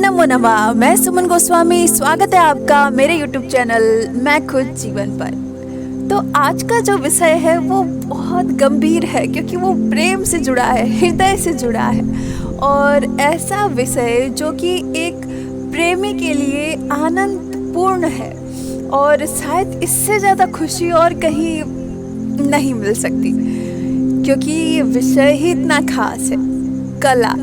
नमो नमः। मैं सुमन गोस्वामी, स्वागत है आपका मेरे यूट्यूब चैनल मैं खुद जीवन पर। तो आज का जो विषय है वो बहुत गंभीर है, क्योंकि वो प्रेम से जुड़ा है, हृदय से जुड़ा है, और ऐसा विषय जो कि एक प्रेमी के लिए आनंदपूर्ण है, और शायद इससे ज़्यादा खुशी और कहीं नहीं मिल सकती, क्योंकि ये विषय ही इतना खास है। कला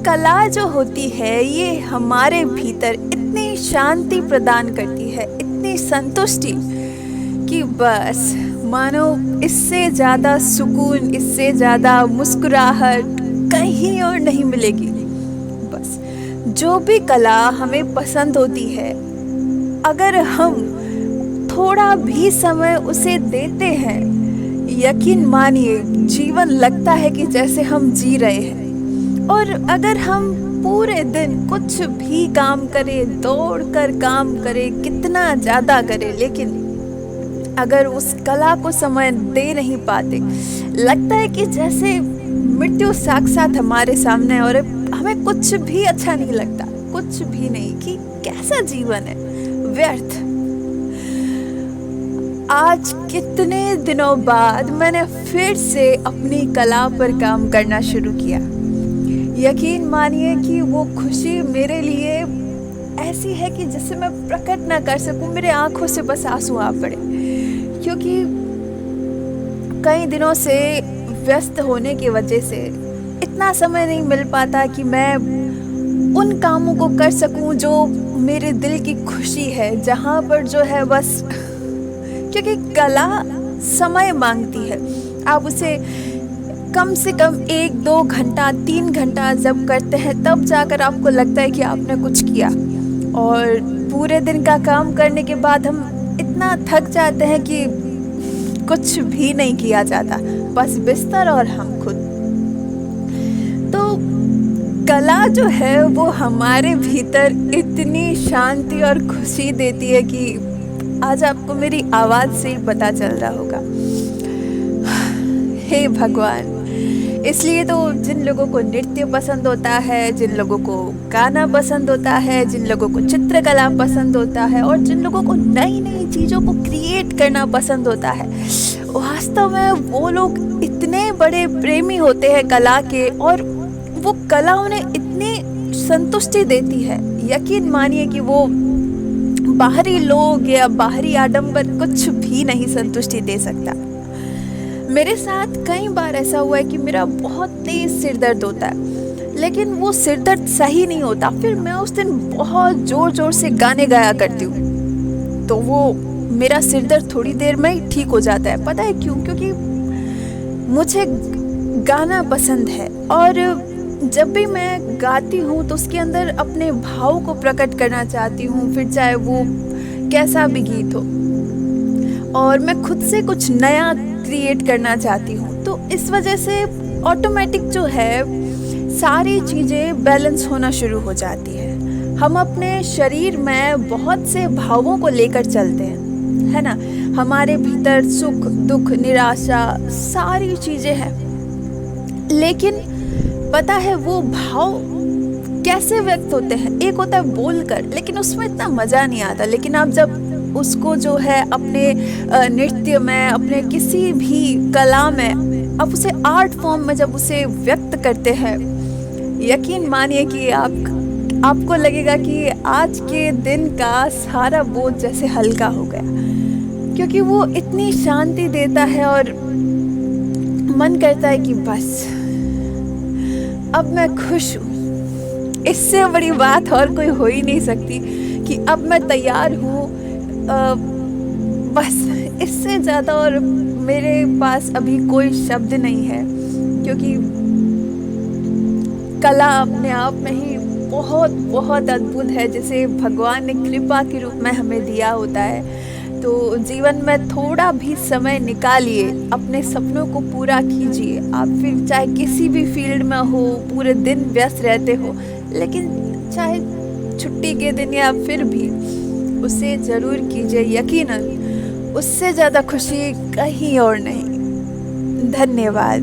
कला जो होती है ये हमारे भीतर इतनी शांति प्रदान करती है, इतनी संतुष्टि, कि बस मानो इससे ज़्यादा सुकून, इससे ज़्यादा मुस्कुराहट कहीं और नहीं मिलेगी। बस जो भी कला हमें पसंद होती है, अगर हम थोड़ा भी समय उसे देते हैं, यकीन मानिए जीवन लगता है कि जैसे हम जी रहे हैं। और अगर हम पूरे दिन कुछ भी काम करें, दौड़ कर काम करें, कितना ज़्यादा करें, लेकिन अगर उस कला को समय दे नहीं पाते, लगता है कि जैसे मृत्यु साक्षात हमारे सामने है और हमें कुछ भी अच्छा नहीं लगता, कुछ भी नहीं, कि कैसा जीवन है, व्यर्थ। आज कितने दिनों बाद मैंने फिर से अपनी कला पर काम करना शुरू किया। यकीन मानिए कि वो खुशी मेरे लिए ऐसी है कि जिसे मैं प्रकट ना कर सकूं, मेरे आंखों से बस आंसू आ पड़े, क्योंकि कई दिनों से व्यस्त होने की वजह से इतना समय नहीं मिल पाता कि मैं उन कामों को कर सकूं जो मेरे दिल की खुशी है, जहां पर जो है बस क्योंकि कला समय मांगती है। आप उसे कम से कम 1-2 घंटा 3 घंटा जब करते हैं, तब जाकर आपको लगता है कि आपने कुछ किया। और पूरे दिन का काम करने के बाद हम इतना थक जाते हैं कि कुछ भी नहीं किया जाता, बस बिस्तर और हम खुद। तो कला जो है वो हमारे भीतर इतनी शांति और खुशी देती है कि आज आपको मेरी आवाज़ से ही पता चल रहा होगा। हे भगवान, इसलिए तो जिन लोगों को नृत्य पसंद होता है, जिन लोगों को गाना पसंद होता है, जिन लोगों को चित्रकला पसंद होता है, और जिन लोगों को नई नई चीज़ों को क्रिएट करना पसंद होता है, वास्तव में वो लोग इतने बड़े प्रेमी होते हैं कला के, और वो कला उन्हें इतनी संतुष्टि देती है। यकीन मानिए कि वो बाहरी लोग या बाहरी आडंबर कुछ भी नहीं संतुष्टि दे सकता। मेरे साथ कई बार ऐसा हुआ है कि मेरा बहुत तेज सिर दर्द होता है, लेकिन वो सिर दर्द सही नहीं होता। फिर मैं उस दिन बहुत ज़ोर ज़ोर से गाने गाया करती हूँ, तो वो मेरा सिर दर्द थोड़ी देर में ही ठीक हो जाता है। पता है क्यों? क्योंकि मुझे गाना पसंद है, और जब भी मैं गाती हूँ तो उसके अंदर अपने भाव को प्रकट करना चाहती हूँ, फिर चाहे वो कैसा भी गीत हो, और मैं खुद से कुछ नया क्रिएट करना चाहती हूँ। तो इस वजह से ऑटोमेटिक जो है सारी चीज़ें बैलेंस होना शुरू हो जाती है। हम अपने शरीर में बहुत से भावों को लेकर चलते हैं, है ना। हमारे भीतर सुख, दुख, निराशा सारी चीज़ें हैं, लेकिन पता है वो भाव कैसे व्यक्त होते हैं? एक होता है बोलकर, लेकिन उसमें इतना मज़ा नहीं आता। लेकिन आप जब उसको जो है अपने नृत्य में, अपने किसी भी कला में, आप उसे आर्ट फॉर्म में जब उसे व्यक्त करते हैं, यकीन मानिए कि आपको लगेगा कि आज के दिन का सारा बोझ जैसे हल्का हो गया, क्योंकि वो इतनी शांति देता है, और मन करता है कि बस अब मैं खुश हूँ। इससे बड़ी बात और कोई हो ही नहीं सकती कि अब मैं तैयार हूँ। बस इससे ज़्यादा और मेरे पास अभी कोई शब्द नहीं है, क्योंकि कला अपने आप में ही बहुत बहुत अद्भुत है, जिसे भगवान ने कृपा के रूप में हमें दिया होता है। तो जीवन में थोड़ा भी समय निकालिए, अपने सपनों को पूरा कीजिए। आप फिर चाहे किसी भी फील्ड में हो, पूरे दिन व्यस्त रहते हो, लेकिन चाहे छुट्टी के दिन या फिर भी उसे ज़रूर कीजिए। यकीनन उससे ज़्यादा खुशी कहीं और नहीं। धन्यवाद।